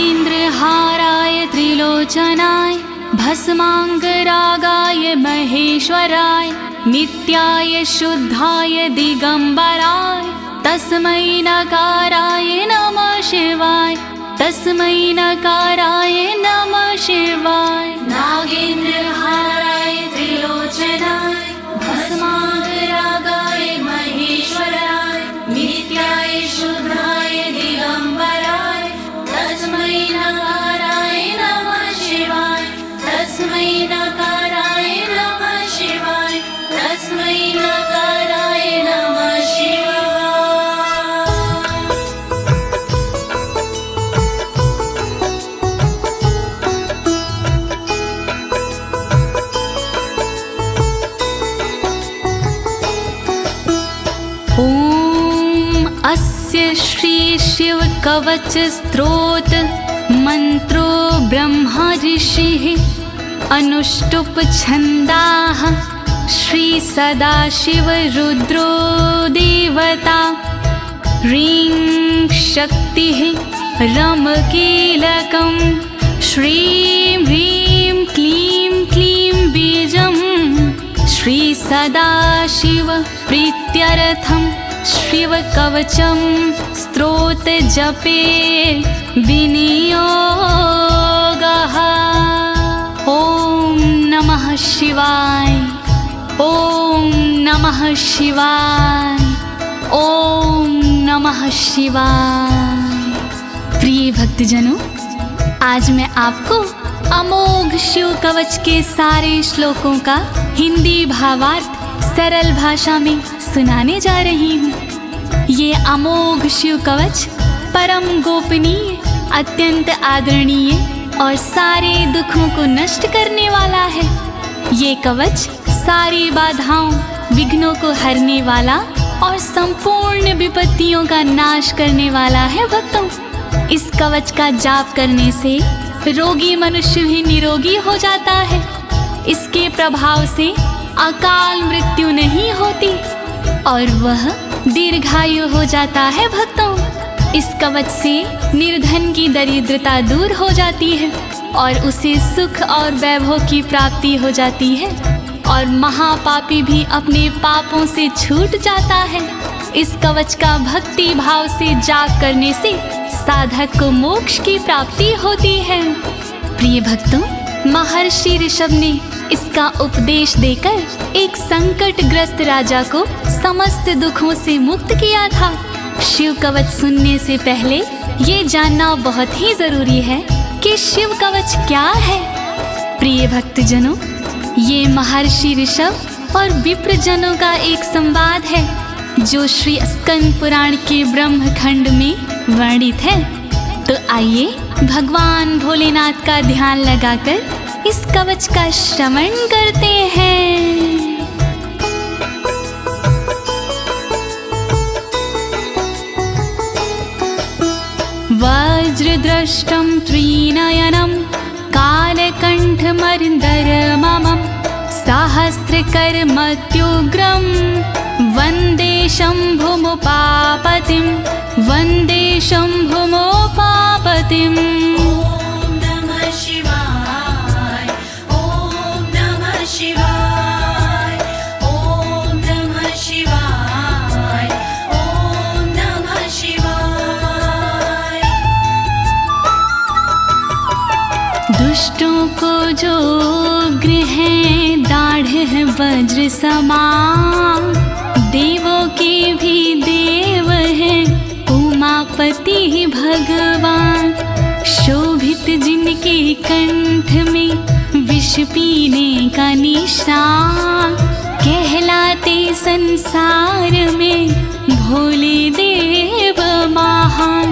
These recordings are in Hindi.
नागेन्द्रहाराय त्रिलोचनाय भस्माङ्गरागाय महेश्वराय नित्याय शुद्धाय दिगंबराय तस्मै नकाराय नमः शिवाय तस्मै नकाराय नमः शिवाय। नागेन्द्रहाराय त्रिलोचनाय भस्माङ्गरागाय महेश्वराय नित्याय शुद्धाय दिगंबराय तस्मै नकाराय नमः शिवाय तस्मै नकाराय नमः शिवाय तस्मै नकाराय नमः शिवाय। अस्य श्री शिव कवच स्तोत्र मंत्रो ब्रह्मा ऋषिः अनुष्टुप छंदाः श्री सदाशिव रुद्रो देवता ह्रीं शक्तिः रम कीलकं श्रीं ह्रीं क्लीं क्लीं बीजं श्री सदाशिव प्रीत्यर्थं शिव कवचम स्तोत्र जपे विनियोगः। ओम नमः शिवाय ओम नमः शिवाय ओम नमः शिवाय। प्रिय भक्तजनों, आज मैं आपको अमोघ शिव कवच के सारे श्लोकों का हिंदी भावार्थ सरल भाषा में सुनाने जा रही हूँ। ये अमोघ शिव कवच परम गोपनीय, अत्यंत आदरणीय और सारे दुखों को नष्ट करने वाला है। ये कवच सारी बाधाओं, विघ्नों को हरने वाला और संपूर्ण विपत्तियों का नाश करने वाला है। भक्तों, इस कवच का जाप करने से रोगी मनुष्य भी निरोगी हो जाता है। इसके प्रभाव से अकाल मृत्यु नहीं होती और वह दीर्घायु हो जाता है। भक्तों, इस कवच से निर्धन की दरिद्रता दूर हो जाती है और उसे सुख और वैभव की प्राप्ति हो जाती है और महापापी भी अपने पापों से छूट जाता है। इस कवच का भक्ति भाव से जाप करने से साधक को मोक्ष की प्राप्ति होती है। प्रिय भक्तों, महर्षि ऋषभ ने इसका उपदेश देकर एक संकटग्रस्त राजा को समस्त दुखों से मुक्त किया था। शिव कवच सुनने से पहले ये जानना बहुत ही जरूरी है कि शिव कवच क्या है। प्रिय भक्तजनों, ये महर्षि ऋषभ और विप्रजनों का एक संवाद है जो श्री स्कंद पुराण के ब्रह्मखंड में वर्णित है। तो आइए भगवान भोलेनाथ का ध्यान लगाकर इस कवच का श्रवण करते हैं। वज्रदृष्टं त्रिनयनं कालकण्ठमर्दरममं सहस्रकर्मत्युग्रं वन्दे शम्भुमुपापतिं वन्दे शम्भुमुपापतिम्। दुष्टों को जो उग्र है दाढ़ है वज्र समान, देवों के भी देव है उमापति भगवान। शोभित जिनके कंठ में विष पीने का निशान, कहलाते संसार में भोले देव महान।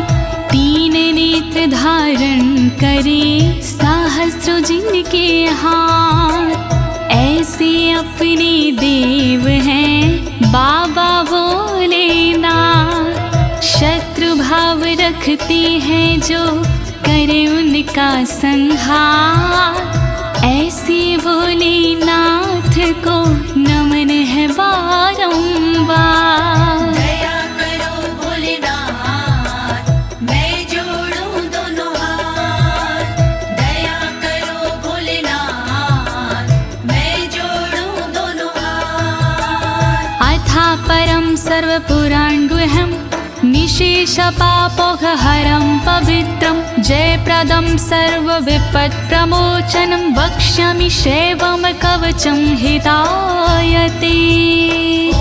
तीन नेत्र धारण करे सहस्रों जिनके हाथ, ऐसे अपने देव हैं बाबा भोलेनाथ। शत्रु भाव रखते हैं जो करे उनका संहार, ऐसे भोलेनाथ को नमन है बारंबार। दया करो भोलेनाथ, मैं जोड़ूं दोनों हाथ। परं सर्वपुराणगुह्यं निशेषपापोघहरं पवित्रं जयप्रदं सर्वविपत्प्रमोचनं वक्ष्यामि शैवं कवचं हितायते। ॐ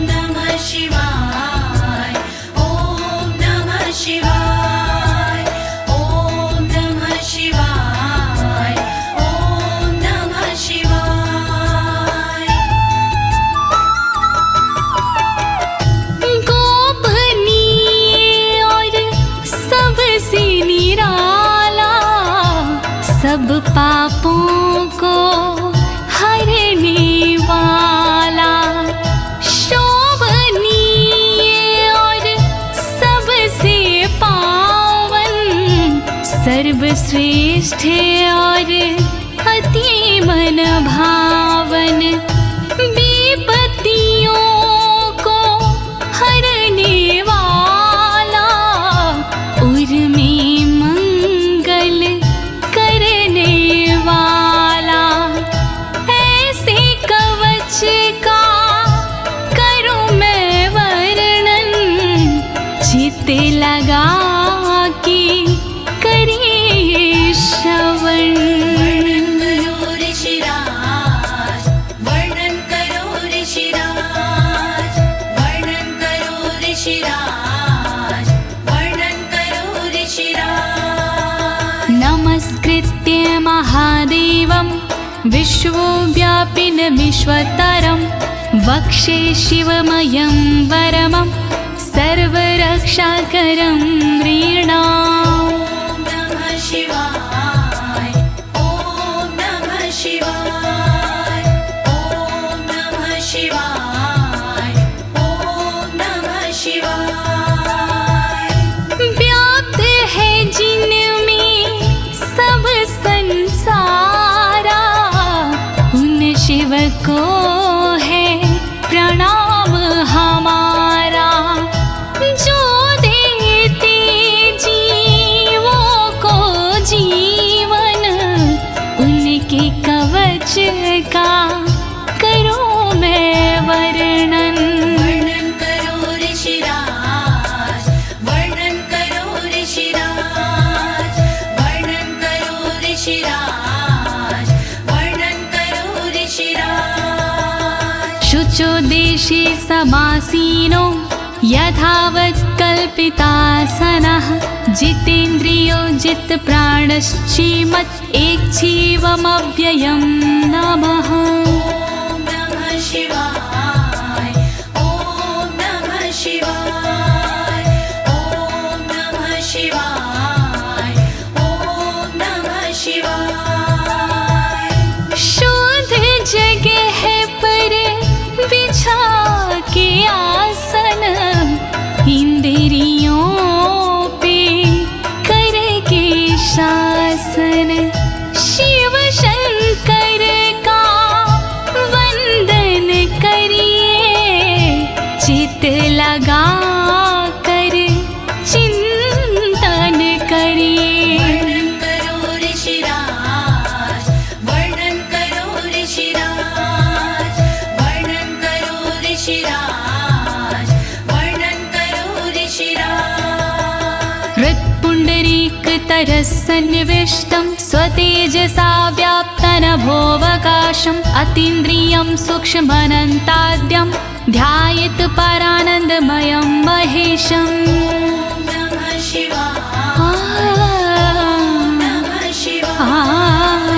नमः शिवाय, ॐ नमः शिवाय, ॐ नमः शिवाय, ॐ नमः शिवाय। गोपनीय और सबसे निराला, सब पापों को हरने वाला, शोभनीय और सबसे पावन, सर्वश्रेष्ठ और अति मन भावन, विपत्तियों को हरने वाला, उर में मंगल करने वाला, ऐसे कवच का करूं मैं वर्णन, चित्त लगा के करिए श्रवण। वर्णन करो ऋषिराज, वर्णन करो ऋषिराज, वर्णन करो ऋषिराज, वर्णन करो ऋषिराज। नमस्कृत्य महादेवं विश्वव्यापिनमीश्वरं वक्षे शिवमयं वरमं सर्वरक्षाकरं नृणाम्। ॐ नमः शिवाय, ॐ नमः शिवाय, ॐ नमः शिवाय, ॐ नमः शिवाय। व्याप्त है जिनमें सब संसारा, उन शिव को है प्रणाम हमारा, जो देते जीवों को जीवन, उनके कवच का करूं मैं वर्णन। वर्णन करो ऋषिराज, वर्णन करो ऋषिराज, वर्णन करो ऋषिराज, वर्णन करो ऋषिराज। शुचो देशे समासीनो यथावत् कल्पितासनः, जितेन्द्रियो जितप्राणश्चेमत् एकजीवमव्ययं नमः। ॐ नमः शिवाय, ॐ नमः शिवाय, ॐ नमः शिवाय, ॐ नमः शिवाय। शुद्ध जगह पर बिछा के आसन, इंद्रियों पे करके शासन, शिव शंकर का वंदन करिए, चित लगा कर चिंतन करिए। वर्णन करो ऋषिराज, वर्णन करो ऋषिराज, वर्णन करो ऋषिराज, वर्णन करो ऋषिराज। हृत्पुण्डरीकतरसन्निविष्टं स्वतेजसा व्याप्तनभोऽवकाशम्, अतीन्द्रियं सूक्ष्ममनन्ताद्यं ध्यायेत् परानन्दमयं महेशम्। ॐ नमः शिवाय, नमः शिवाय,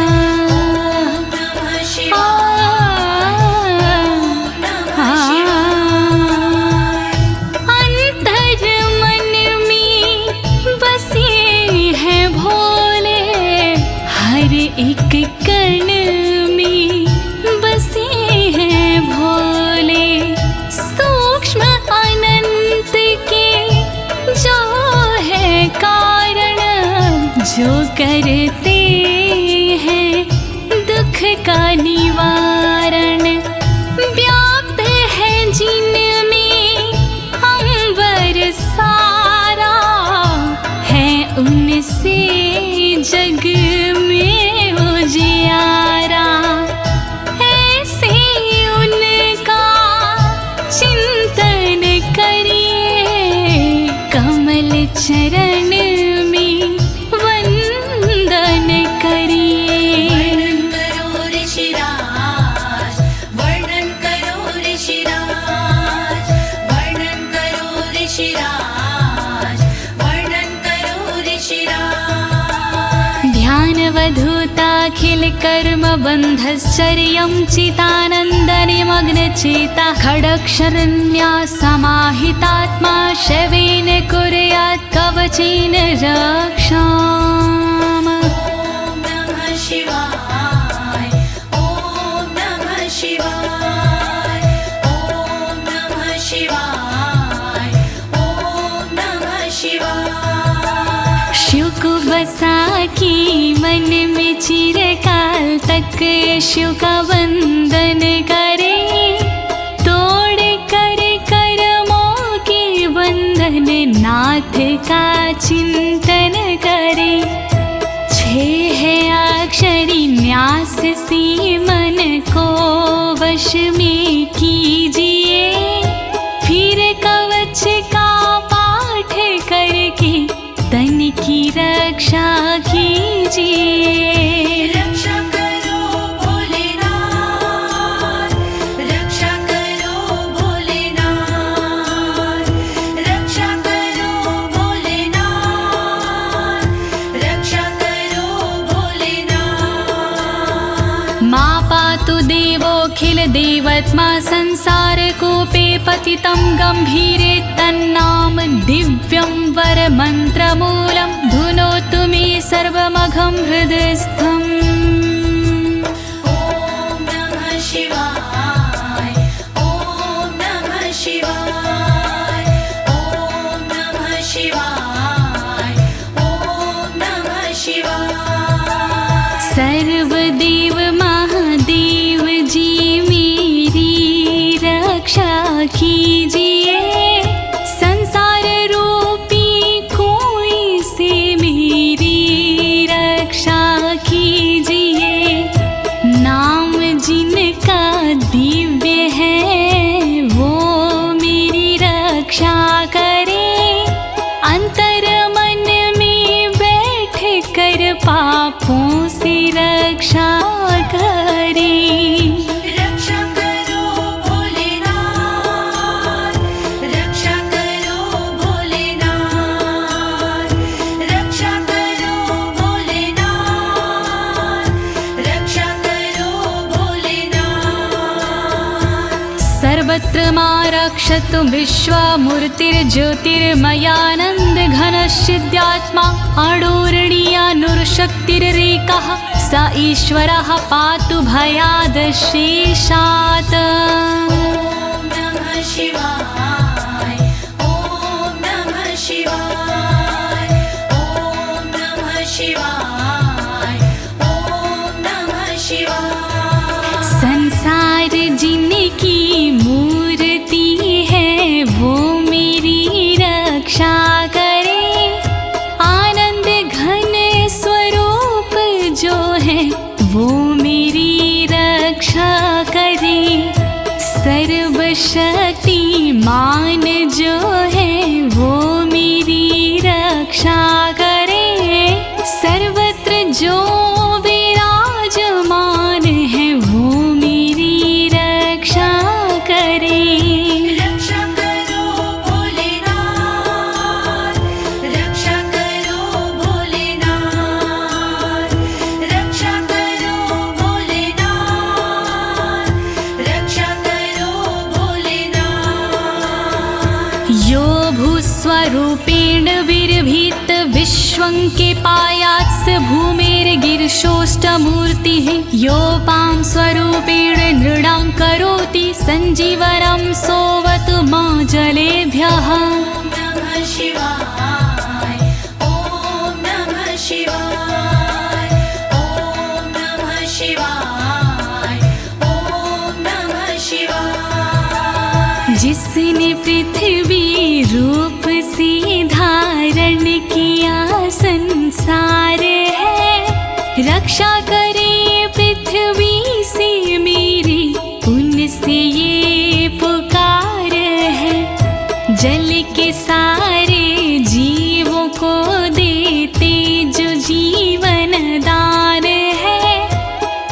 नमः शिवाय, नमः शिवाय। अंतर मन में बसे हैं भोले, हर एक कण में बसे हैं भोले, सूक्ष्म अनंत के जो है कारण, जो करते हैं दुख का निवारण, व्याप्त है जिनमें अंबर सारा, है उनसे जग में उजियारा, ऐसे उनका चिंतन कर्मबन्धश्चर्यं चितानन्दनिमग्नचेता खडक्षरण्या समाहितात्मा शवेन कुर्यात् कवचेन रक्षाम्। ॐ नमः शिवाय ॐ नमः शिवाय ॐ नमः शिवाय ॐ नमः शिवाय। शिव को बसा की मन में चिरकाल तक शिव का वंदन करे, तोड़ कर कर्मों के बंधन नाथ का चिंतन करे। छह अक्षरी न्यास सी मन को वश में कीजिए, फिर कवच का पाठ करके तन की रक्षा कीजिए। रक्षा करो भोलेनाथ, रक्षा करो भोलेनाथ, रक्षा करो भोलेनाथ, रक्षा करो भोलेनाथ। मां पातु देवोऽखिल देवत्मा संसार कूपे पतितं गंभीरे तन्नाम दिव्यं वरमन्त्रमूलं धुनोतु मे सर्वमघं हृदयस्थम्। ॐ नमः शिवाय ॐ नमः शिवाय ॐ नमः शिवाय ॐ नमः शिवाय। सर्वदेव महादेव जी मेरी रक्षा कीजिए, संसार रूपी कोई से मेरी रक्षा कीजिए। नाम जिनका दिव्य है वो मेरी रक्षा करे, अंतर मन में बैठ कर पापों से रक्षा करे। रक्षा करो भोलेनाथ, रक्षा करो भोलेनाथ, रक्षा करो भोलेनाथ, रक्षा करो भोलेनाथ। सर्वत्र मां रक्षतु विश्वमूर्तिर्ज्योतिर्मयानन्द घनश्चिद्यात्मा अडोरणीयानुर्शक्तिरेकः स ईश्वरः पातु भयादशेषात्। ॐ नमः शिवाय ॐ नमः शिवाय ॐ नमः शिवाय ॐ नमः शिवाय। संसार जिनकी मूर्ति है वो मेरी रक्षा करे, आनंद घन स्वरूप जो है वो मेरी रक्षा करे। सर्वशक्तिमान जो है वो मेरी रक्षा करे, सर्वत्र जो विराजमान है वो मेरी रक्षा करे। रक्षा करो भोलेनाथ, रक्षा करो भोलेनाथ, रक्षा करो भोलेनाथ, रक्षा करो भोलेनाथ। यो भूस्वरूपेण विर्भीत विश्वं के पायात् स भूमेर्गिरिशोष्टमूर्तिः, योपां स्वरूपेण नृणां करोति सञ्जीवनं सोऽवतु मां जलेभ्यः। ॐ नमः शिवाय ॐ नमः शिवाय ॐ नमः शिवाय ॐ नमः शिवाय। जिसने पृथ्वी रूप से धारण किया संसार है, रक्षा करे पृथ्वी से मेरी उनसे ये पुकार है। जल के सारे जीवों को देते जो जीवन दान है,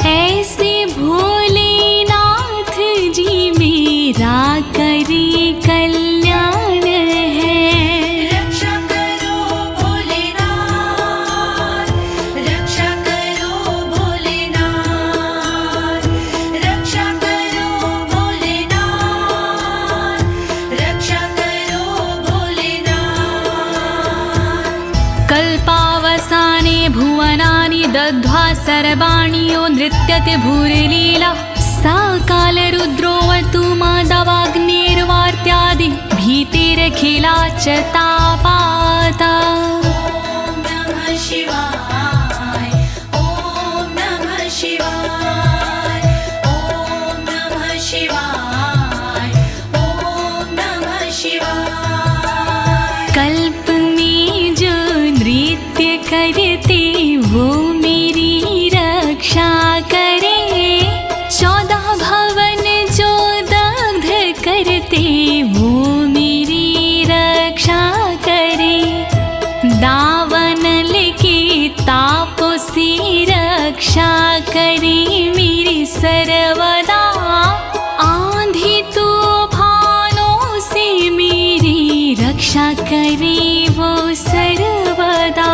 ऐसे भोलेनाथ जी मेरा करे कल्याण है। रक्षा करो भोलेनाथ, रक्षा करो भोलेनाथ, सर्वाणि नृत्यते भूरिलीला सा कालरुद्रोऽवतु माधवाग्निर्वार्त्यादि भीतिरखिला च तापाता। ॐ नमः शिवाय ॐ नमः शिवाय ॐ नमः शिवाय ॐ नमः शिवाय। कल्प में जो नृत्य करते वो मेरी रक्षा करे, 14 भवन जो दग्ध करते वो मेरी रक्षा करे। दावानल के तापों से रक्षा करे मेरी सर्वदा, आंधी तूफानों से मेरी रक्षा करे वो सर्वदा।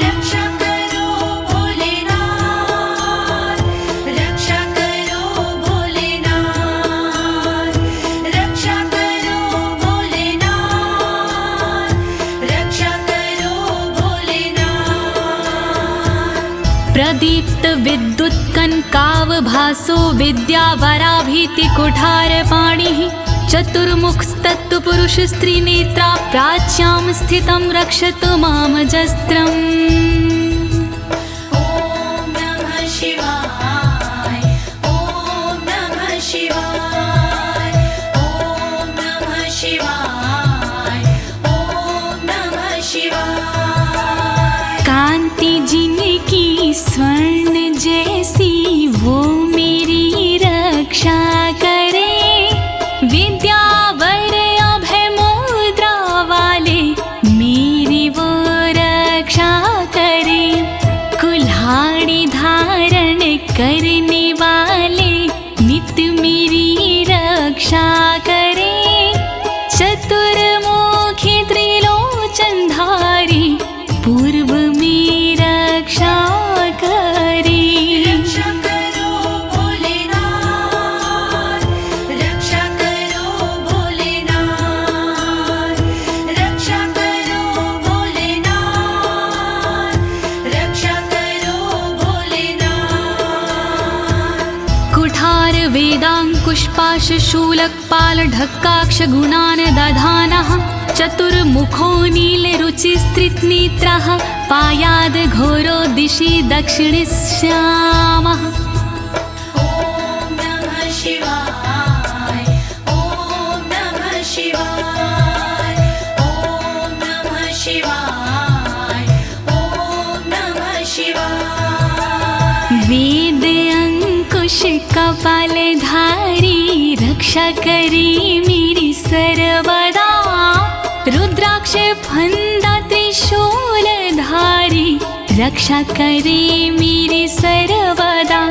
रक्षा करो भोलेनाथ, रक्षा करो भोलेनाथ, रक्षा करो भोलेनाथ, रक्षा करो भोलेनाथ। प्रदीप्त विद्युत कनकावभासो विद्यावराभीति कुठारपाणिः, चतुर्मुखस्तत्पुरुष स्त्रीनेत्रा प्राच्यां स्थितं रक्षतु मामजस्त्रम्। ॐ नमः शिवाय ॐ नमः शिवाय ॐ नमः शिवाय ॐ नमः शिवाय। कांति जिनकी स्वर्ण जैसी वो मेरी रक्षा करे, विद्यावर अभय मुद्रा वाले मेरी वो रक्षा करे। कुल्हाड़ी धारण करने वाले नित्य मेरी रक्षा करे। चतुर्मुखी त्रिलोचनधारी पूर्व में रक्षा करे। रक्षा करो भोलेनाथ, रक्षा करो भोलेनाथ, रक्षा करो भोलेनाथ, रक्षा करो भोलेनाथ। कुठार वेदांकुशपाश शूलकपाल ढक्काक्ष गुणान् दधानः, चतुर्मुखो नीलरुचिस्त्रिनेत्रः पायाद् घोरो दिशि दक्षिणश्यामः। ॐ नमः शिवाय ॐ नमः शिवाय ॐ नमः शिवाय ॐ नमः शिवाय। वेद अंकुश कपालधारी रक्षा करे मेरी सर्वदा, रुद्राक्ष फंदा त्रिशूलधारी रक्षा करे मेरी सर्वदा।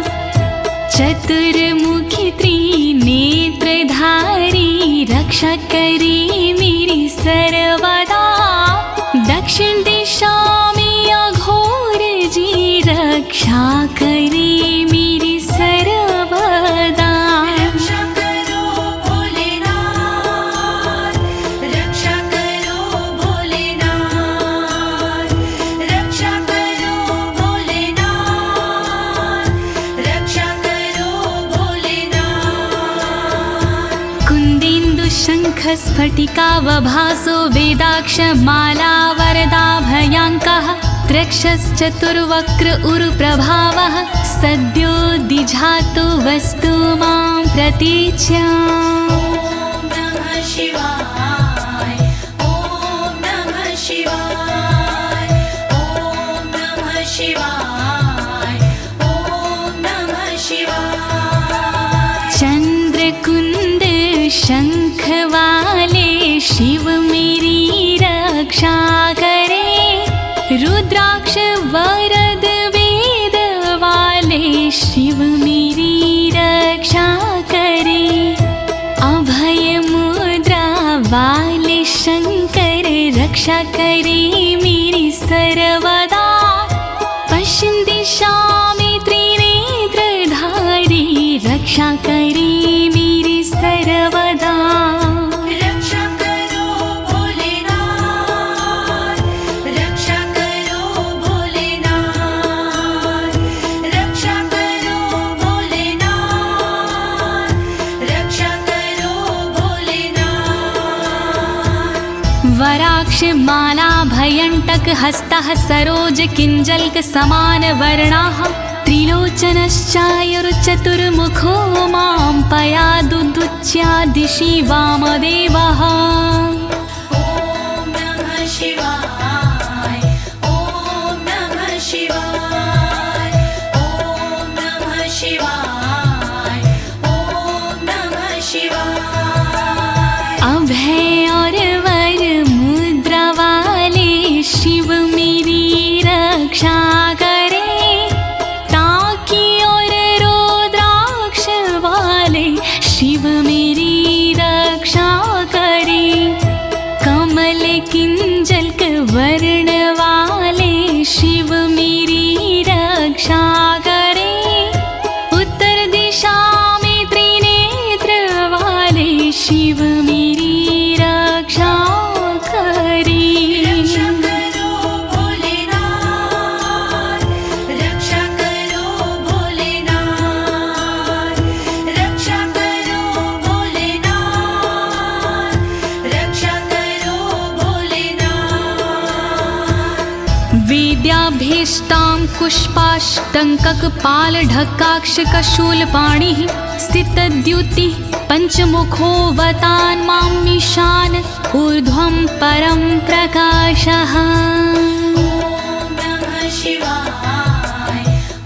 चतुर्मुखी त्रिनेत्रधारी रक्षा करे मेरी सर्वदा। दक्षिण दिशा में अघोर जी रक्षा करे मेरी सर्वदा। रक्षा करो भोलेनाथ, रक्षा करो भोलेनाथ, रक्षा करो भोलेनाथ, रक्षा करो भोलेनाथ। कुन्देन्दु शङ्ख स्फटिकावभासो वेदाक्ष माला वरदाभयाङ्कः, त्रक्षश्चतुर्वक्र उरुप्रभावः सद्यो दिझातु वस्तु मां प्रतीच्याम्। ॐ नमः शिवाय ॐ नमः शिवाय ॐ नमः शिवाय ॐ नमः शिवाय। चंद्रकुंद शंख वाले शिव मेरी रक्षा करे, रुद्राक्ष वरद वेद वाले शिव मेरी रक्षा करे। अभय मुद्रा वाले शंकर रक्षा करे मेरी सर्वदा। पश्चिम दिशा में त्रिनेत्रधारी रक्षा करे मेरी सर्वदा। रक्षा करो भोलेनाथ, रक्षा करो भोलेनाथ, रुद्राक्ष माला भयंटक हस्तः सरोज किंजल्क समान वर्णाः त्रिलोचनश्चायुर्चतुर्मुखो मां पयादुदुच्या दिशि वामदेवः। ॐ नमः शिवाय ॐ नमः शिवाय ॐ नमः शिवाय ॐ नमः शिवाय। अभय और वर मुद्रा वाले शिव मेरी रक्षा करे, ताकि और रुद्राक्ष वाले शिव मेरी रक्षा करे। कमल किंजल्क वर्ण वाले शिव मेरी रक्षा करे। उत्तर दिशा में त्रिनेत्र वाले शिव मेरी रक्षा करे। रक्षा करो भोलेनाथ, रक्षा करो भोलेनाथ, रक्षा करो भोलेनाथ, रक्षा करो भोलेनाथ। वेद्याभीष्टां पुष्पाष्टङ्ककपालढक्काक्षकशूलपाणिः स्थितद्युतिः पञ्चमुखोऽवतान् मामीशान ऊर्ध्वं परं प्रकाशः। ॐ नमः शिवाय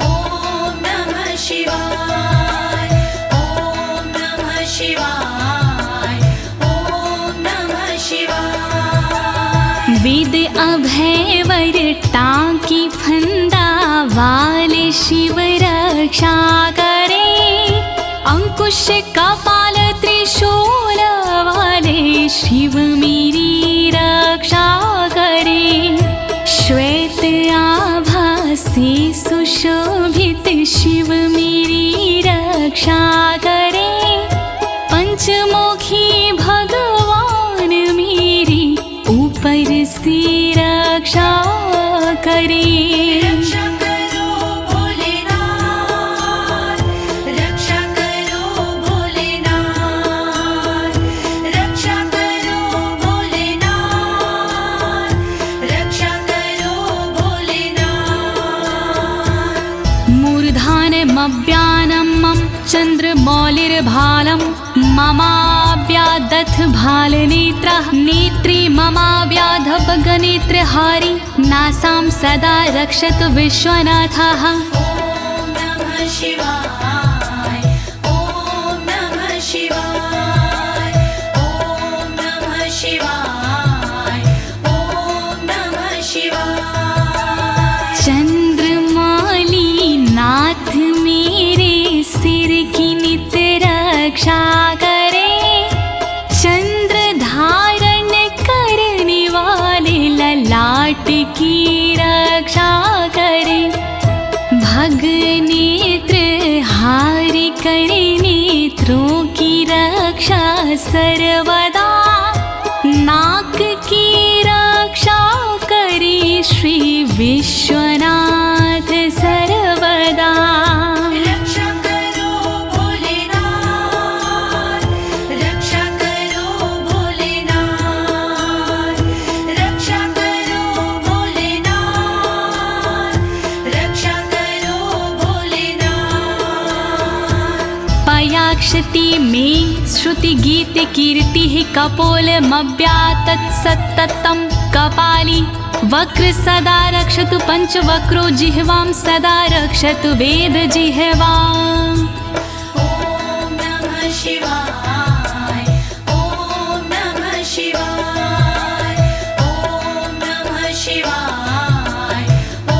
ॐ नमः शिवाय ॐ नमः शिवाय ॐ नमः शिवाय। वेद अभय वर टांकी फंदा वाले शिव रक्षा करे। अंकुश कपाल त्रिशूल वाले शिव मेरी रक्षा करे। श्वेत आभा से सुशोभित शिव मेरी रक्षा करे। पंचमुखी भगवान मेरी ऊपर से रक्षा करे। रक्षा करो भोलेनाथ, रक्षा करो भोलेनाथ, रक्षा करो भोलेनाथ, रक्षा करो भोलेनाथ। मूर्धानमव्यानं मम चन्द्रमौलिर्भालं ममाव्यादथ भालनेत्रः नेत्री ममाव्याधपगनेत्रहारी नासां सदा रक्षतु विश्वनाथः। ॐ नमः शिवाय ॐ नमः शिवाय ॐ नमः शिवाय ॐ नमः शिवाय। चंद्रमौली नाथ मेरे सिर की नित रक्षा करे। चंद्र धारण करने वाले ललाट की रक्षा करे। भग नेत्र हारि करे नेत्रों की रक्षा सर्वदा। नाक की रक्षा करे श्री विश्वनाथ सर्वदा। रक्षा करो भोलेनाथ, रक्षा करो भोलेनाथ, रक्षा करो भोलेनाथ, रक्षा करो भोलेनाथ। पयाक्षति में श्रुति गीत कीर्ति कपोलमव्यातत् सत्ततं कपाली वक्र सदा रक्षतु पंचवक्रो जिह्वां सदा रक्षतु वेद जिह्वाम्। ॐ नमः शिवाय ॐ नमः शिवाय ॐ नमः शिवाय ॐ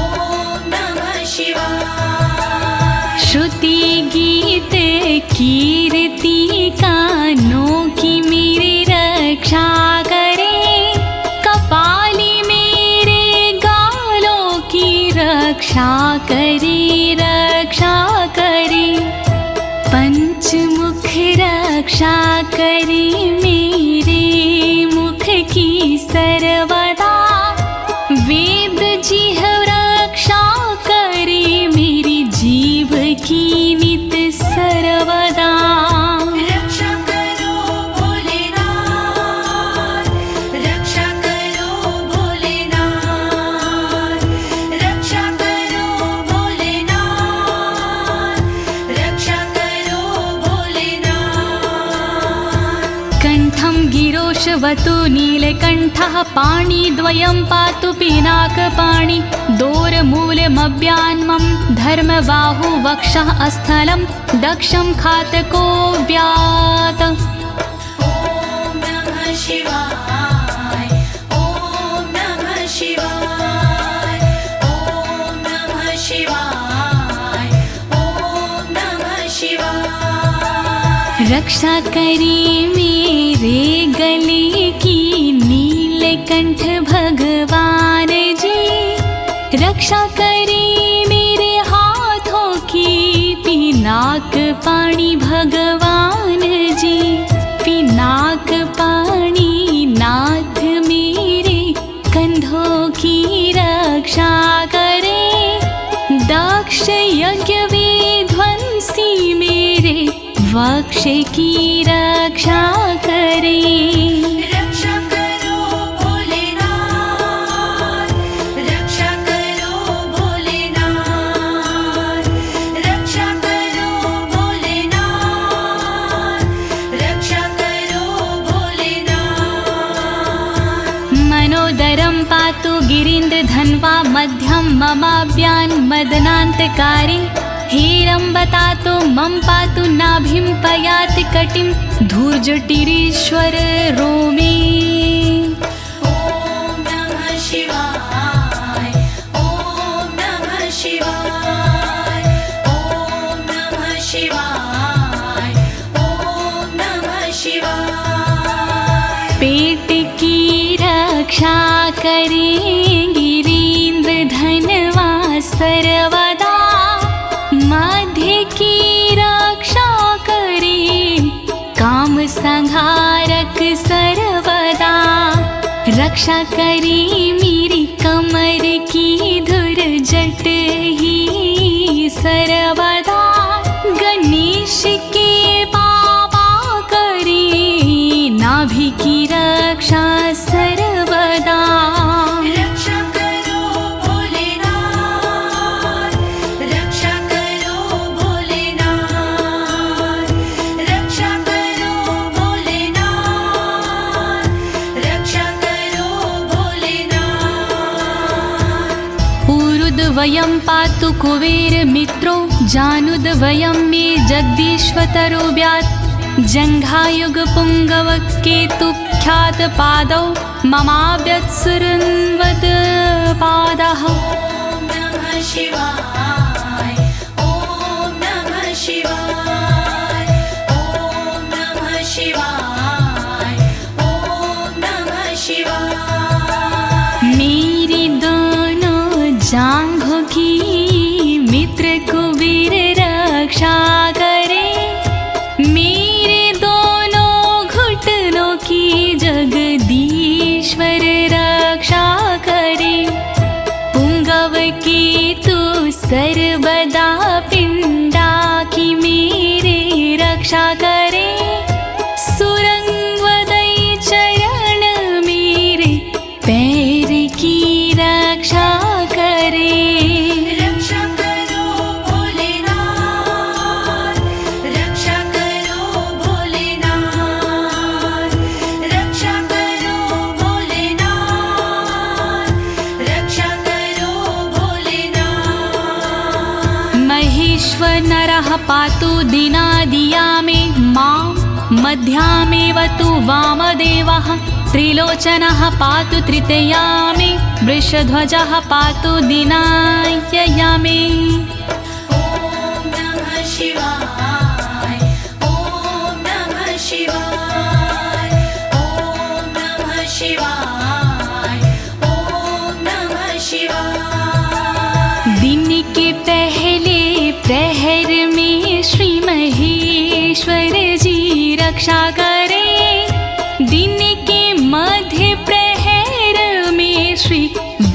नमः शिवाय। श्रुति गीत कीर्ति कानों की मेरी रक्षा करे। कपाली मेरे गालों की रक्षा करे रक्षा करे। पंचमुख रक्षा करे मेरे मुख की सर्वदा। वेद जिह्व रक्षा करे मेरी जीव की नित सर्वदा। रक्षा करो भोलेनाथ, रक्षा करो कण्ठं गिरोशवतु नीलकण्ठः पाणिद्वयं पातु पिनाकपाणि दोरमूलमव्यान्मं धर्मबाहु वक्षः अस्थलं दक्षं खातको व्यात्। ॐ नमः शिवाय ॐ नमः शिवाय ॐ नमः शिवाय ॐ नमः शिवाय। रक्षा करी मेरे गले की नीलकंठ भगवान जी, रक्षा करी मेरे हाथों की पिनाक पाणी भगवान जी, पिनाक पाणी नाथ मेरे कंधों की रक्षा करे, दक्ष यज्ञ विध्वंसी मेरे वक्ष की रक्षा करे। रक्षा करो भोलेनाथ, रक्षा करो भोलेनाथ, रक्षा करो भोलेनाथ, रक्षा करो भोलेनाथ। मनोदरं पातु गिरीन्द्रधन्वा मध्यं ममाभ्यान् मदनान्तकारी, हेरम्बतातो मम पातु नाभिं पयाति कटिं धूर्जटिरीश्वर रोमे। ॐ नमः शिवाय ॐ नमः शिवाय ॐ नमः शिवाय ॐ नमः शिवाय। पेट की रक्षा करें गिरीन्द्रधनवा सर्वदा, मध्य की रक्षा करें काम संहारक सर्वदा, रक्षा करें मेरी कमर की धुरजट ही सर्वदा, गणेश के बाबा करें नाभि की रक्षा सर्वदा। रक्षा करो भोलेनाथ, रक्षा करो भोलेनाथ, रक्षा करो भोलेनाथ, रक्षा करो भोलेनाथ। ऊरुद्वयं पातु कुबेर मित्रो, जानुद्वयं मे जगदीश्वतरो व्यात्, जङ्घायुग पुङ्गव केतुख्यात पादौ ममाव्यत्सुरन्वद पादः। ॐ नमः शिवाय ॐ नमः शिवाय ॐ नमः शिवाय ॐ नमः शिवाय। मेरी दोनों जांघों की मित्र कुबेर रक्षा करे, मेरे दोनों घुटनों की जगदीश्वर रक्षा करे, पुंगव की तू सर्वदा पिंडा की मेरे रक्षा करे, सुरंगवदई चरण मेरे पैर की रक्षा करे। रक्षा करो भोलेनाथ, रक्षा करो भोलेनाथ, रक्षा करो भोलेनाथ, रक्षा करो भोलेनाथ। महेश्वर नरः पातु दिनादिया मे मां, मध्यामेवतु वामदेवः, त्रिलोचनः पातु तृतीया मे, वृषध्वजः पातु दिनायया मे। ॐ नमः शिवाय ॐ नमः शिवाय ॐ नमः शिवाय ॐ नमः शिवाय। दिन के पहले प्रहर में श्री महेश्वर जी रक्षा करे, दिन के मध्य प्रहर में श्री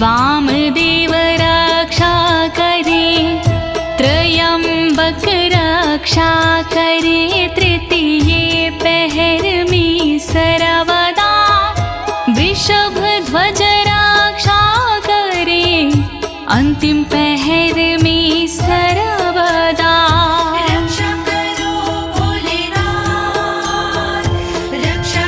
वामदेव रक्षा करे, त्रयंबक रक्षा करे, तृतीय पहर में सर्वदा, वृषभ ध्वज रक्षा करे, अंतिम पहर में सर्वदा। रक्षा करो भोलेनाथ, रक्षा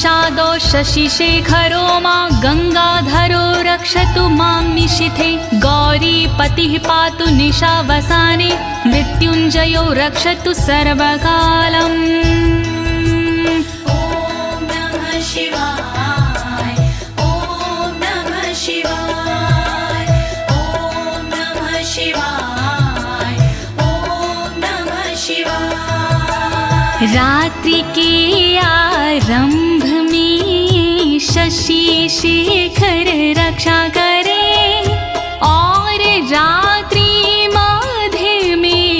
निषादो शशिशेखरो मां गङ्गाधरो रक्षतु मां निशिथे गौरीपतिः पातु निशावसाने मृत्युञ्जयो रक्षतु सर्वकालम् ॐ नमः शिवाय ॐ नमः शिवाय ॐ नमः शिवाय ॐ नमः शिवाय। रात्रि के आरंभ में शशि शेखर रक्षा करे और रात्रि मध्य में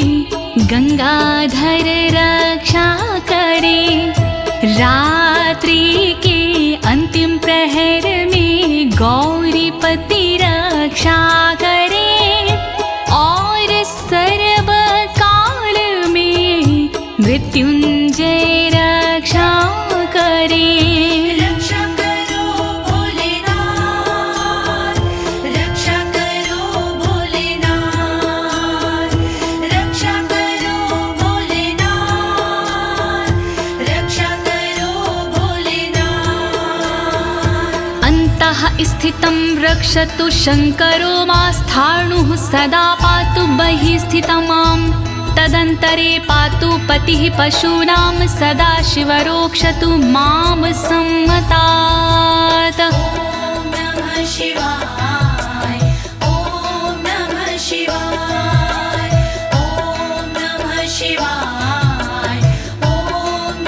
गंगाधर रक्षा करे। रात्रि के अंतिम प्रहर में गौरीपति रक्षा करे और सर्वकाल में मृत्युंजय रक्षा करे। रक्षा करो भोलेनाथ रक्षा करो भोलेनाथ रक्षा करो भोलेनाथ रक्षा करो भोलेनाथ। अन्तः स्थितं रक्षतु शङ्करो मास्थाणुः सदा पातु बहिः स्थितं माम् तदन्तरे पातु पतिः पशूनां सदा शिवरोक्षतु मां सम्मतात्। ॐ नमः शिवाय ॐ नमः शिवाय ॐ नमः शिवाय ॐ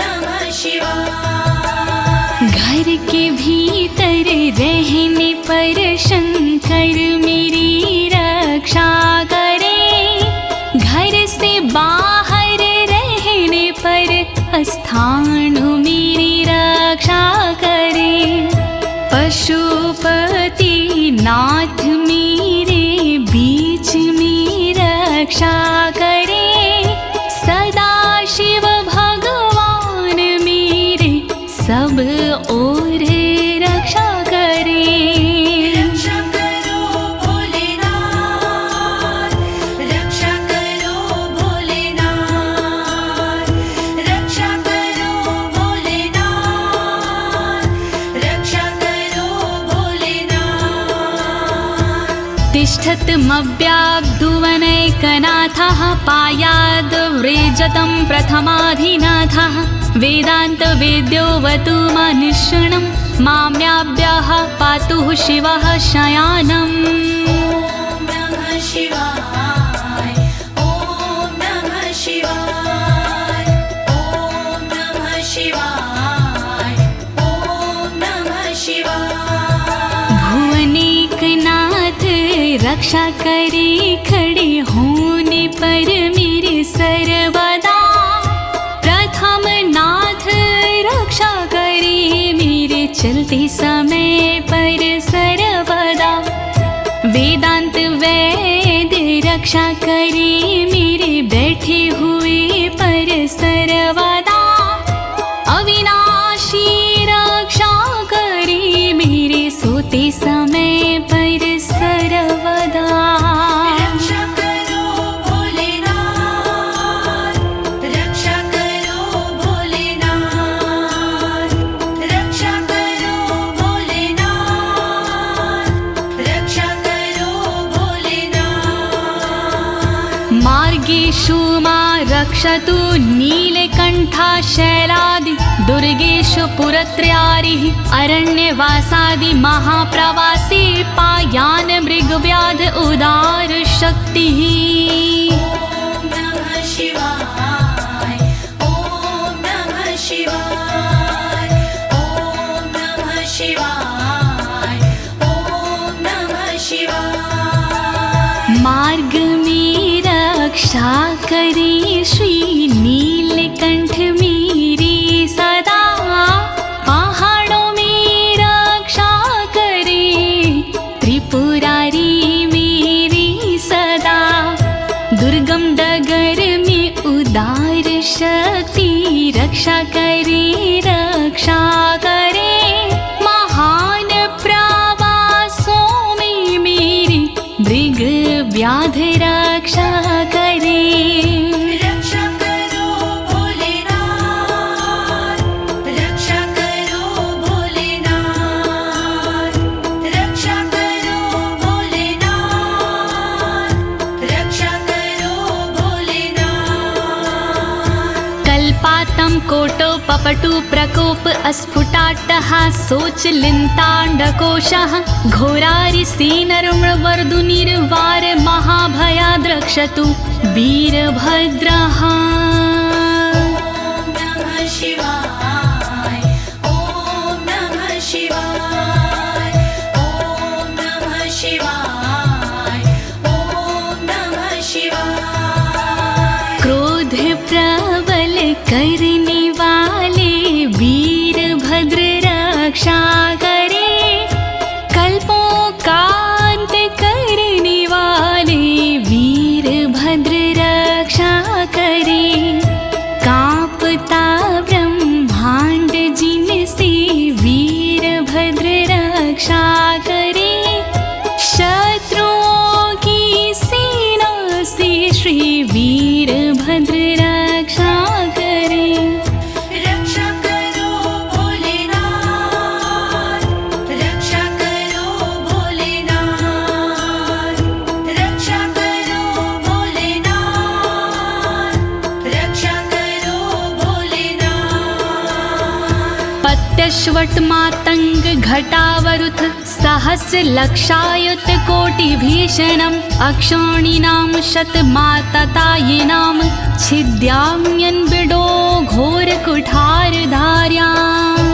नमः शिवाय। घर के भीतर रहने पर शंकर मेरी रक्षा करे घर से बाहर रहने पर स्थान मेरी रक्षा करे। पशुपति नाथ मेरे बीच में रक्षा करे सदा शिव भगवान मेरे सब ओर रक्षा करे। रक्षा करो भोलेनाथ रक्षा करो भोलेनाथ रक्षा करो भोलेनाथ रक्षा करो भोलेनाथ। तिष्ठतमव्याब्धुवनैकनाथः पायाद्व्रेजतं प्रथमाधिनाथः वेदान्तवेद्योऽवतु मनुष्यणं माम्याभ्यः पातु शिवः शयानम्। ॐ नमः शिवाय ॐ नमः शिवाय ॐ नमः शिवाय ॐ नमः शिवाय। भुवनेकनाथ रक्षा करे खड़े होने पर मेरे सर्वदा प्रथम नाथ रक्षा करे मेरे चलते समय पर सर्वदा। वेदांत वैद्य रक्षा करे मेरे बैठे हुए पर सर्वदा। अविनाशी रक्षा करे मेरे सोते समय पर सर्वदा। रक्षा करो भोलेनाथ रक्षा करो भोलेनाथ रक्षा करो भोलेनाथ रक्षा करो भोलेनाथ। मार्गेषु मां रक्षतु नीलकण्ठा शैलादि दुर्गेषु पुरत्रयारिः अरण्यवासादि महाप्रवासी पायान् मृगव्याध उदार शक्तिः। ॐ नमः शिवाय ॐ नमः शिवाय ॐ नमः शिवाय ॐ नमः शिवाय। मार्ग में रक्षा करे श्री नीलकंठ मेरी सदा। पहाड़ों में रक्षा करे त्रिपुरारी मेरी सदा। दुर्गम डगर में उदार शक्ति रक्षा करे महान प्रवासों में मेरी मृग व्याध रक्षा करे। रक्षा करो भोलेनाथ रक्षा करो पपटु प्रकोप अस्फुटाट्टः शोचलिन्ताण्डकोशः घोरारिसेनर्मवर्दुनिर्वार महाभयाद्रक्षतु वीरभद्रः। क्रोध प्रबल करने वाले वीरभद्र रक्षा करे, कल्पों का अंत करने वाले वीरभद्र रक्षा करे। कांपता ब्रह्मांड जिनसे वीरभद्र रक्षा करे, शत्रुओं की सेना से श्री वीरभद्र रक्षा करे। रक्षा करो भोलेनाथ, रक्षा करो भोलेनाथ, रक्षा करो भोलेनाथ, रक्षा करो भोलेनाथ। पत्यश्वट मातंग घटावरुथ सहस्र लक्षायुत कोटि भीषणम् अक्षौणीनां शतमाततायिनां छिद्याम्यन् बिडो घोर कुठार धार्याम्।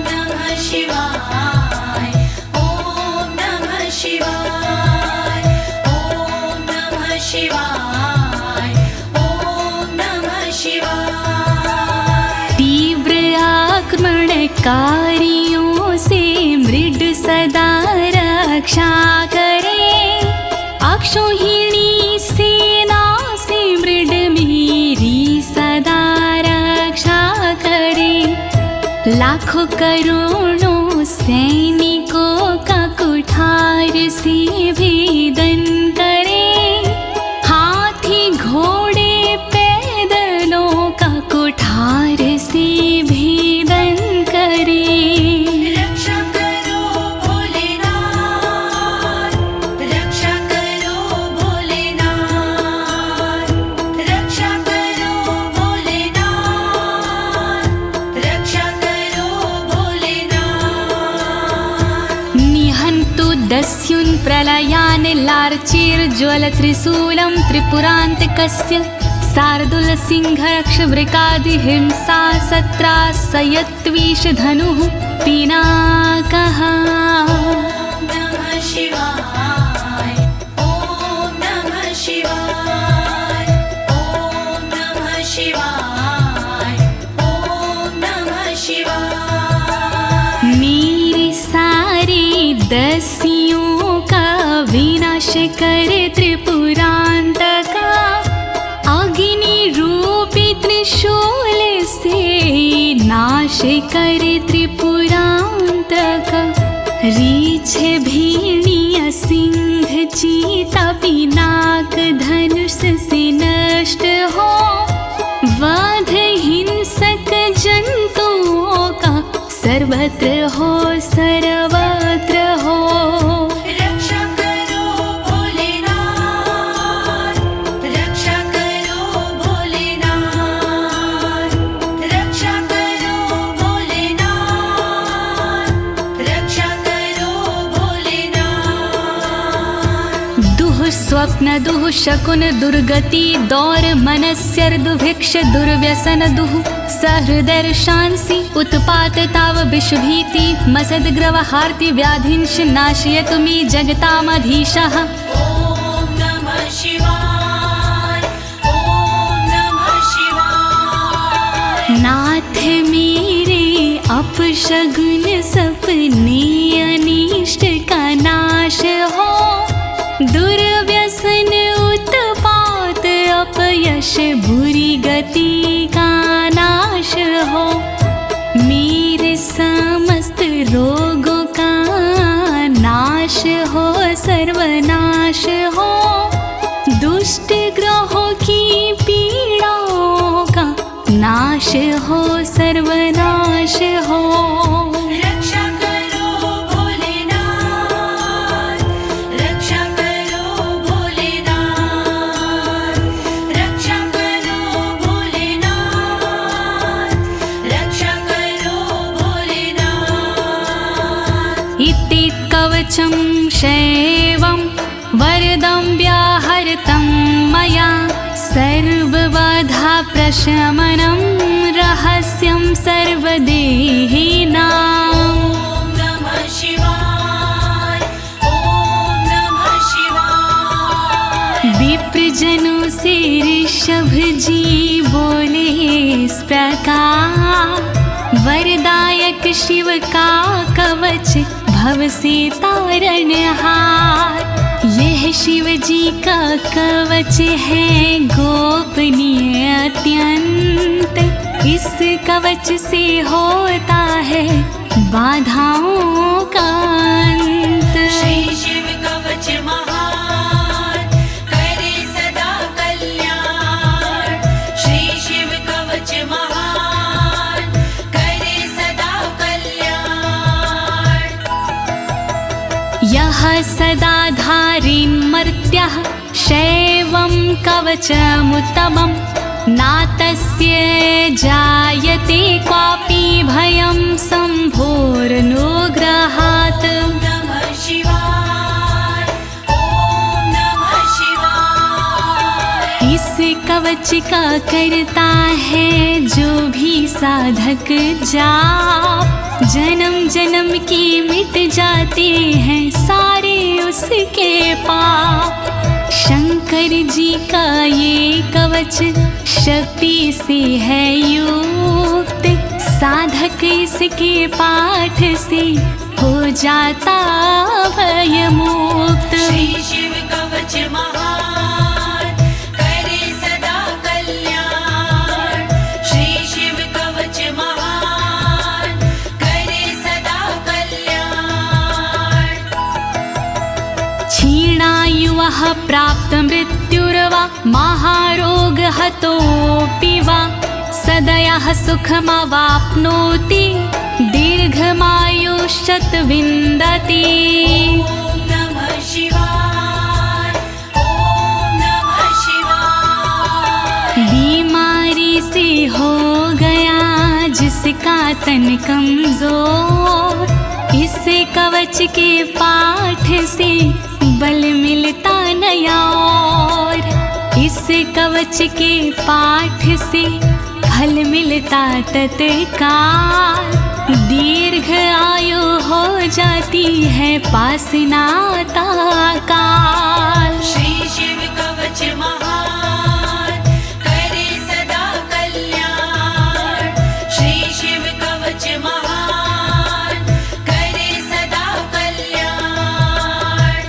नमः शिवाय, ओम नमः शिवाय, ओम नमः शिवाय, ओम नमः शिवाय। तीव्र आक्रमणकारियों से मृड सदा रक्षा करे, अक्षौहिणी सेना से मृड मेरी सदा रक्षा करे। लाखों करोड़ों सैनिकों का कुठार से भेदन करे, हाथी घोड़े पैदलों का कुठार से भेदन करे। रक्षा करो भोलेनाथ, रक्षा करो भोलेनाथ, रक्षा करो भोलेनाथ, रक्षा करो भोलेनाथ। निहन्तु दस्युन् प्रलयान् लार्चेर्ज्वलत्रिशूलं त्रिपुरान्तकस्य शार्दूलसिंहरक्षवृकादिहिंसा सत्रासयत्विषधनुः पिनाकः। नमः शिवाय, ओम नमः शिवाय, ओम नमः शिवाय, ओम नमः शिवाय। मेरे सारे दस्युओं का विनाश करे त्रिपुरान्तका, अग्नि रूपी त्रिशूल से नाश करे त्रिपुरान्तका। रीछ भेड़िया सिंह चीता पिनाक धनुष से नष्ट हो, वध हिंसक जंतुओं का सर्वत्र हो सर्वत्र हो। रक्षा करो भोलेनाथ, रक्षा करो भोलेनाथ, रक्षा करो भोलेनाथ, रक्षा करो भोलेनाथ। दुः स्वप्न दुः शकुन दुर्गति दौर मनस्यर दुभिक्ष दुर्व्यसन दुः सहृदर्शांसि उत्पात ताव विषभीति मसद्ग्रवहार्ति व्याधिंश नाशयतु मे जगतामधीशः। ओम नमः शिवाय, ओम नमः शिवाय। नाथ मेरे अपशगुन सपने अनिष्ट का नाश हो, दुर्व्यसन उत्पात अपयश बुरी गति का नाश हो। मेरे समस्त रोगों का नाश हो सर्वनाश हो, दुष्ट ग्रहों की पीड़ाओं का नाश हो सर्वनाश हो। रक्षा करो भोलेनाथ, रक्षा करो भोलेनाथ, रक्षा करो भोलेनाथ, कवचं शैवं वरदं व्याहृतं मया सर्वबाधा प्रशमनं रहस्यं सर्वदेहिनाम्। ॐ नमः शिवाय ॐ नमः शिवाय। विप्रजनों से ऋषभ जी बोले इस प्रकार, वरदायक शिव का कवच भव से तारणहार। यह शिव जी का कवच है गोपनीय अत्यंत, इस कवच से होता है बाधाओं का अंत। श्री शिव कवच महान करे सदा कल्याण। श्री शिव कवच महान करे सदा कल्याण। यः सदा धारिन्मर्त्यः शैवं कवचमुत्तमं, नातस्य जायते क्वापि भयं शम्भोरनुग्रहात्। नमः शिवाय ॐ नमः शिवाय। इस कवच का करता है जो भी साधक जाप, जन्म जन्म के मिट जाते हैं सारे उसके पाप। शंकर जी का ये कवच शक्ति से है युक्त, साधक इसके पाठ से हो जाता भयमुक्त। श्री शिव कवच महान करे सदा कल्याण। श्री शिव कवच महान करे सदा कल्याण। क्षीणायुः प्राप्त मृत्युर्वा महारोगहतोऽपि वा, सदयः सुखमवाप्नोति दीर्घमायुष्यत् विन्दति। ॐ नमः शिवाय ॐ नमः शिवाय। बीमारी से हो गया जिसका तन कमजोर, इस कवच के पाठ से बल मिलता नया और। इस कवच के पाठ से फल मिलता तत्काल, दीर्घ आयु हो जाती है पास नाता काल। श्री शिव कवच महान करे सदा कल्याण। श्री शिव कवच महान करे सदा कल्याण।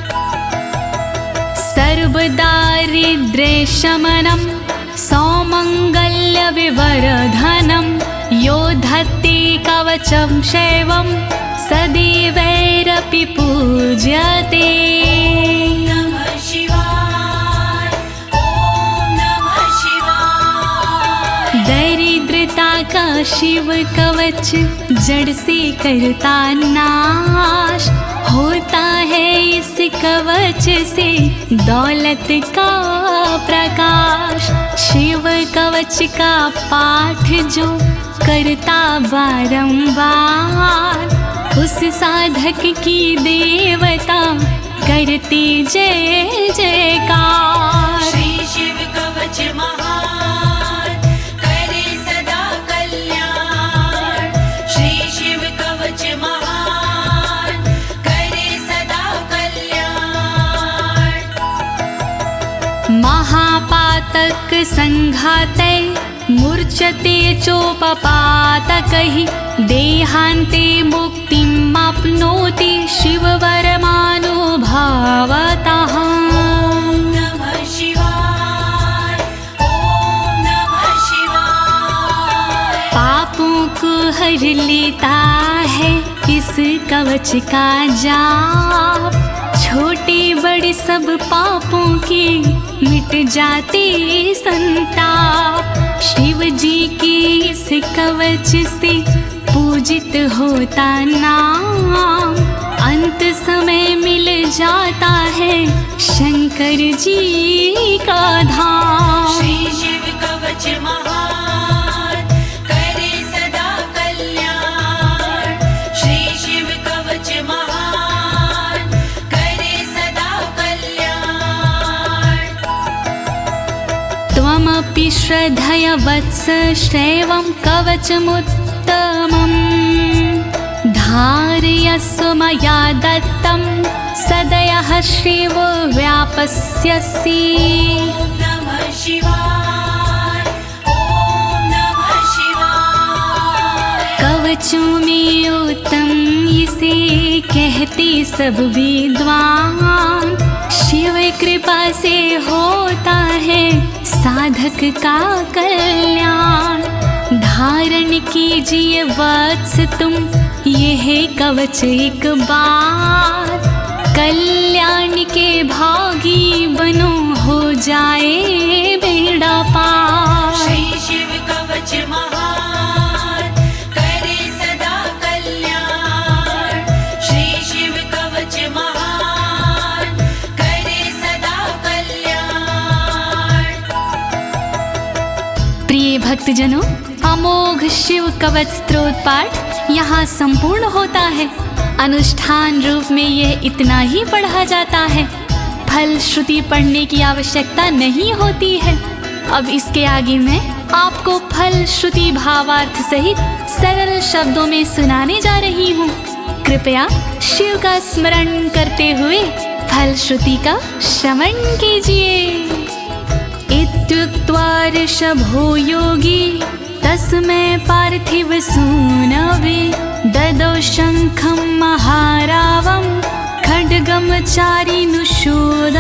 सर्वदारिद्र्यशमनं सौमङ्गल्यविवर्धनं, यो धत्ते कवचं शैवं सदैवैरपि पूज्यते। नमः शिवाय ॐ नमः शिवाय। दरिद्रता का शिव कवच जड़ से करता नाश, होता है इस कवच से दौलत का प्रकाश। शिव कवच का पाठ जो करता बारंबार, उस साधक की देवता करती जय जयकार। श्री शिव कवच महान करे सदा कल्याण। श्री शिव कवच महान करे सदा कल्याण। महापातक संघाते मूर्छते चोपपातकैः, देहान्ते मुक्तिमाप्नोति शिववरमानुभावतः। नमः शिवाय ॐ नमः शिवाय। पापों को हर लेता है इस कवच का जाप, छोटे बड़े सब पापों के मिट जाते संताप। शिव जी के इस कवच से पूजित होता नाम, अंत समय मिल जाता है शंकर जी का धाम। श्री शिव कवच महान करे सदा कल्याण। श्री शिव कवच महान श्रद्धया वत्स श्रेवं कवचमुत्तमम् धारयस्व मया दत्तं सदयः श्रीवो व्यापस्यसि। नमः शिवाय, ॐ नमः शिवाय। कवचों में उत्तम इसे कहते सब विद्वान, शिव कृपा से होता है साधक का कल्याण। धारण कीजिए वत्स तुम यह कवच एक बार, कल्याण के भागी बनो हो जाए बेड़ा पार। श्री शिव कवच महान करे सदा कल्याण। श्री शिव कवच महान करे सदा कल्याण। प्रिय भक्तजनों, अमोघ शिव कवच स्तोत्र पाठ यहाँ संपूर्ण होता है। अनुष्ठान रूप में यह इतना ही पढ़ा जाता है, फल श्रुति पढ़ने की आवश्यकता नहीं होती है। अब इसके आगे मैं आपको फल श्रुति भावार्थ सहित सरल शब्दों में सुनाने जा रही हूँ। कृपया शिव का स्मरण करते हुए फल श्रुति का श्रवण कीजिए। इत्युक्त्वा ऋषभो योगी तस्मै पार्थिव सूनवे ददौ शङ्खं महारावं खड्गं चारिनुशोदानम्।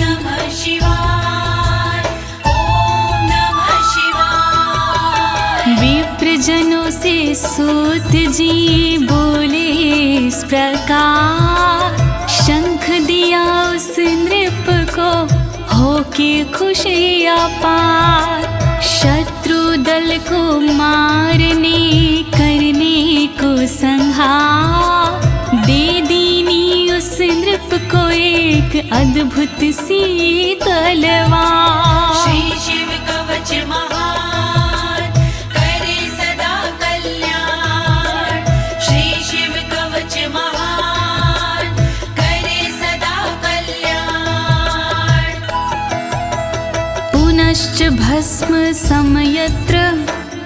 नमः शिवाय, ॐ नमः शिवाय। विप्रजनों से सूत जी बोले इस प्रकार, शंख दिया उस नृप को होके खुशी अपार। शत्रु दल को मारने करने को संहार, दे दीनी उस नृप को एक अद्भुत सी तलवार। श्री शिव कवच महान करे सदा कल्याण। श्री शिव कवच महान करे सदा कल्याण। पुनश्च भस्म समयत्र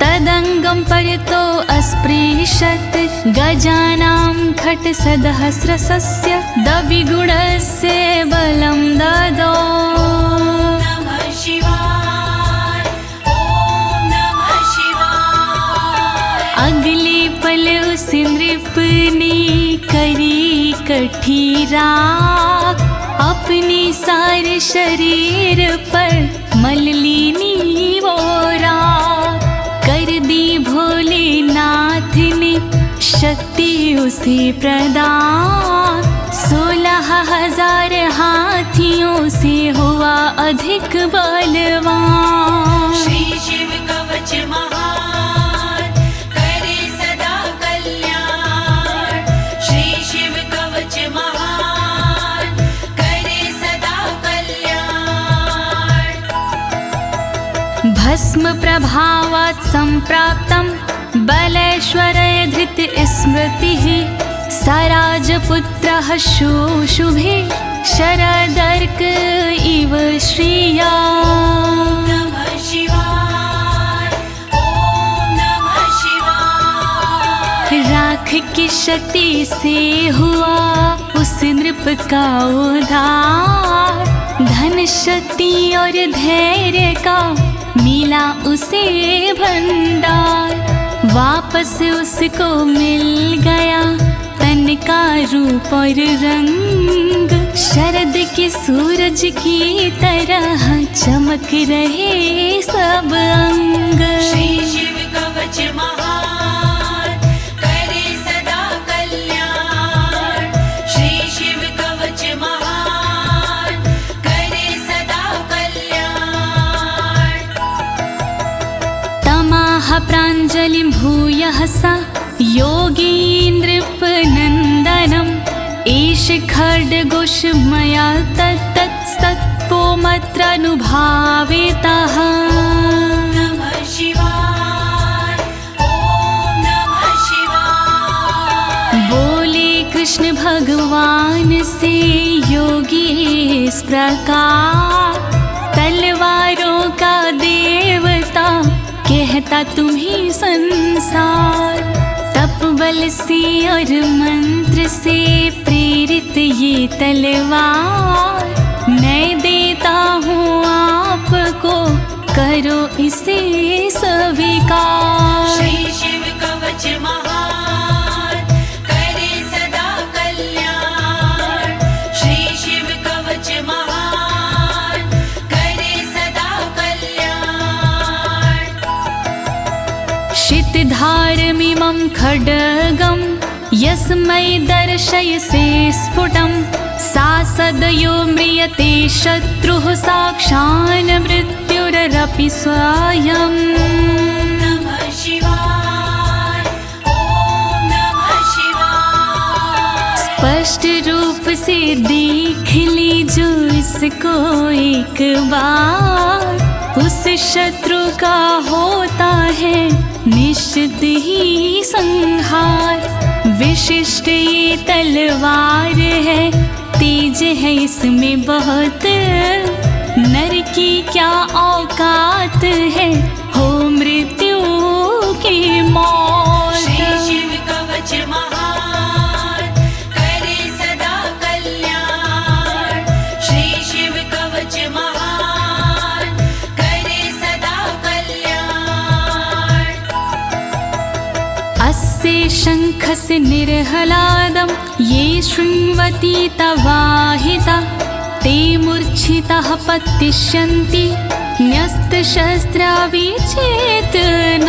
तदंगं परितो अस्पृशत्, गजानां खट्सहस्रस्य दविगुणस्य बलं ददौ। नमः शिवाय, ॐ नमः शिवाय। अगले पल उस नृप ने करी कठी राख, अपने सारे शरीर पर मल ली वो राख। कर दी भोलेनाथ ने शक्ति उसे प्रदान, 16,000 हाथियों से हुआ अधिक बलवान। श्री शिव कवच महान करे सदा कल्याण। श्री शिव कवच महान करे सदा कल्याण। भस्म प्रभावात् संप्राप्तं बलेश्वरे धृत स्मृतिः, सराजपुत्रः शुशुभे शरदर्क इव श्रिया। नमः शिवाय, ॐ नमः शिवाय। राख की शक्ति से हुआ उस नृप का उद्धार, धन शक्ति और धैर्य का मिला उसे भंडार। वापस उसको मिल गया तन का रूप और रंग, शरद के सूरज की तरह चमक रहे सब अंग। श्री शिव कवच महान करे सदा कल्याण। श्री शिव कवच महान करे सदा कल्याण। तमाह प्राञ्जलिं भूयः सा योगीन्द्रपनन्दनम्, एष खड्गोष मया तत्तत्पोमत्रानुभावितः। नमः शिवाय, ॐ नमः शिवाय। बोले कृष्ण भगवान से योगी इस प्रकार, तलवारों देता तुम्हें संसार। तप बल से और मंत्र से प्रेरित ये तलवार, मैं देता हूँ आपको, करो इसे स्वीकार। श्री शिव कवच महान, करे सदा कल्याण। श्री शिव कवच महान, करे सदा कल्याण। शितधारमिमं खड्गं यस्मै दर्शयसे स्फुटं, सा सदयो म्रियते शत्रुः साक्षान् मृत्युरपि स्वयं। नमः शिवाय, ओम नमः शिवाय। स्पष्ट रूप से देख लीजो इसको एक बार, उस शत्रु का होता है निश्चित ही संहार। विशिष्ट ये तलवार है, तेज है इसमें बहुत, नर की क्या औकात है, हो मृत्यु की मौत। श्री शिव कवच महान, करे सदा कल्याण। श्री शिव कवच महान, करे सदा कल्याण। अस्य शङ्खस्य निर्हलादं ये शृण्वन्ति तवाहिता, ते मूर्छिताः पतिष्यन्ति न्यस्तशस्त्रा विचेतनाः।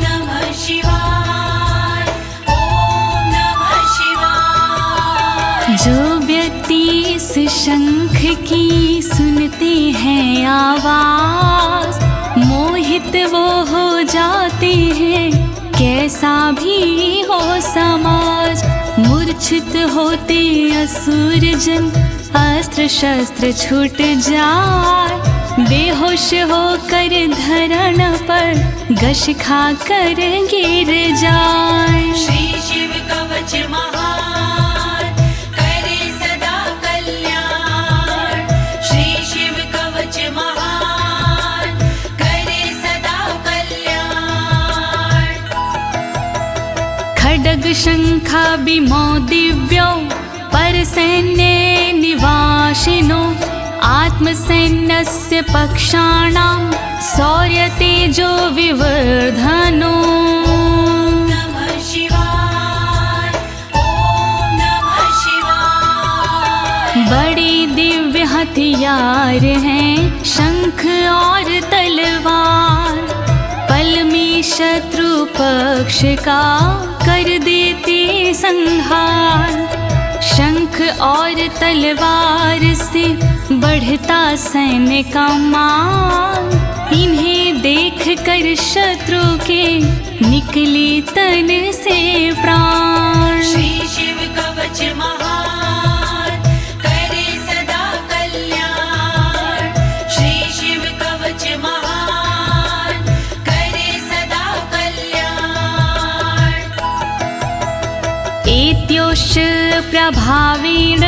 नमः शिवाय, ओम नमः शिवाय। जो व्यक्ति इस शंख की सुनते हैं आवाज, मोहित वो हो जाते हैं, कैसा भी हो समाज। मूर्छित होते असुर जन, अस्त्र शस्त्र छूट जाए, बेहोश होकर धरण पर घस खा कर गिर जाए। श्री शिव कवच महान, करे सदा कल्याण। श्री शिव कवच महान, करे सदा कल्याण। खड्ग शंखाभिमो दिव्यो परसैन्ये निवासिनो, आत्मसैन्यस्य पक्षाणां शौर्यतेजो विवर्धनो। नमः शिवाय, ओम नमः शिवाय। बड़ी दिव्य हथियार हैं शंख और तलवार, पल में शत्रु पक्ष का कर देते संहार। शंख और तलवार से बढ़ता सैन्य का मान, इन्हें देख कर शत्रु के निकले तन से प्राण। श्री शिव कवच महान, करे सदा कल्याण। श्री शिव कवच महान, करे सदा कल्याण। एत्योश्च प्रभावेण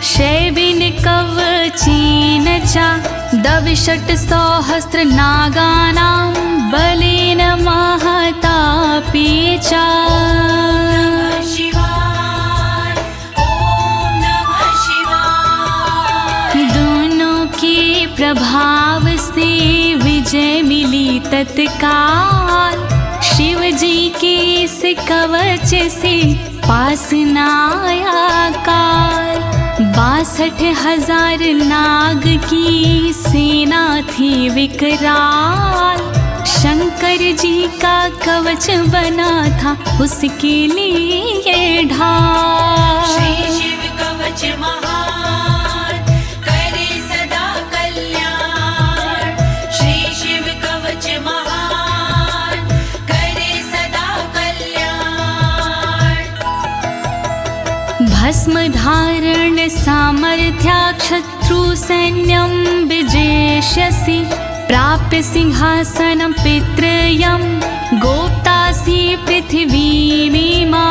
शैवेन कवचेन च, दविषट् सहस्र नागानां बलेन महतापि च। नमः शिवाय, ओम नमः शिवाय। दोनों के प्रभाव से विजय मिली तत्काल, शिव जी के इस कवच से पास न आया काल। 62,000 नाग की सेना थी विकराल, शंकर जी का कवच बना था उसके लिए ढाल। श्री शिव कवच महान, करे सदा कल्याण। श्री शिव कवच महान, करे सदा कल्याण। भस्म धारण सामर्थ्या शत्रु सैन्यं विजेष्यसि, प्राप्य सिंहासनं पितृयं गोप्तासि पृथिवीमिमां।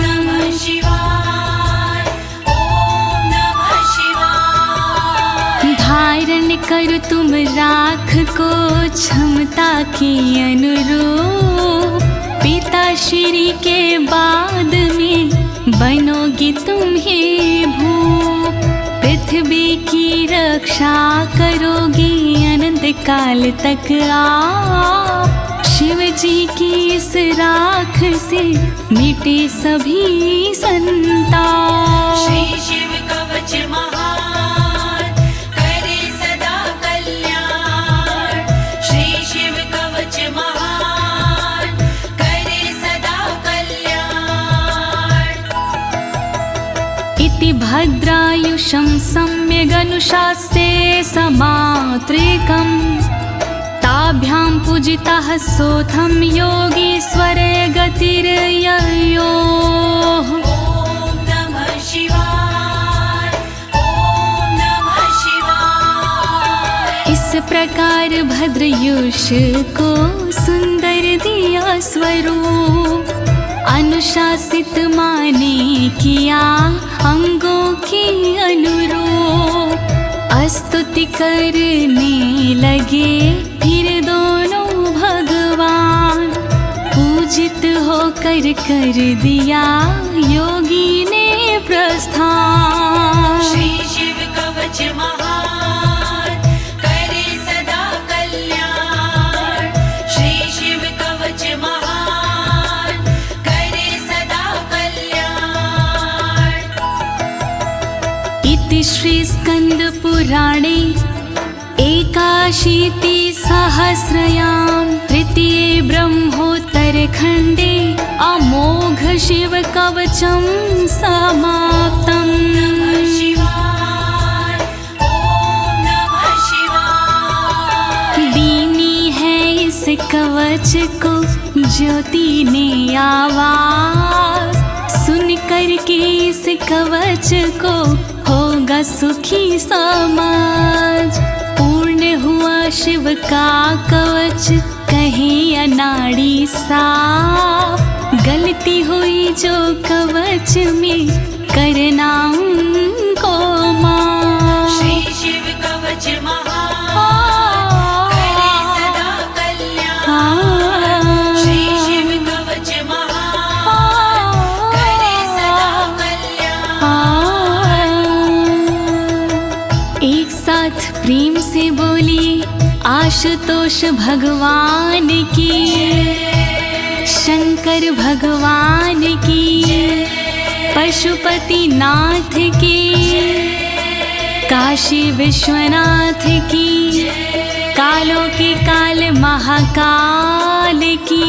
नमः शिवाय, ओम नमः शिवाय। धारण कर तुम राख को क्षमता के अनुरूप पिता श्री के बाद में बनोगी तुम ही भूप। पृथ्वी की रक्षा करोगी अनंत काल तक आप। शिव जी की इस राख से मिटे सभी संताप। श्री शिव कवच महान करे सदा कल्याण। श्री शिव कवच महान करे सदा कल्याण। इति भद्रायुषं सम्यगनुशास्ये समात्रिकम् ताभ्यां पूजितः सोऽथं योगीश्वरे गतिर्ययोः। ॐ नमः शिवाय। ॐ नमः शिवाय। इस प्रकार भद्रयुष को सुंदर दिया स्वरूप। अनुशासित माने किया अंगों के अनुरूप। स्तुति करने लगे फिर दोनों भगवान। पूजित होकर कर दिया योगी ने प्रस्थान। श्री शिव कवच महान करे सदा कल्याण। श्री शिव कवच महान करे सदा कल्याण। इति श्री स्कंद पुराणे एकाशीति सहस्रयां तृतीये ब्रह्मोत्तरखण्डे अमोघ शिव कवचं समाप्तम्। नमः शिवाय। ॐ नमः शिवाय। दीनी है इस कवच को ज्योति ने आवाज। सुन कर के इस कवच को होगा सुखी समाज। पूर्ण हुआ शिव का कवच कहे अनाड़ी साफ। गलती हुई जो कवच में करना उनको माफ। श्री शिव कवच महान करे सदा कल्याण। श्री शिव कवच महान करे सदा कल्याण। एक साथ प्रेम से बोलिए आशुतोष भगवान की, शंकर भगवान की, पशुपति नाथ की, काशी विश्वनाथ की, कालों के काल महाकाल की।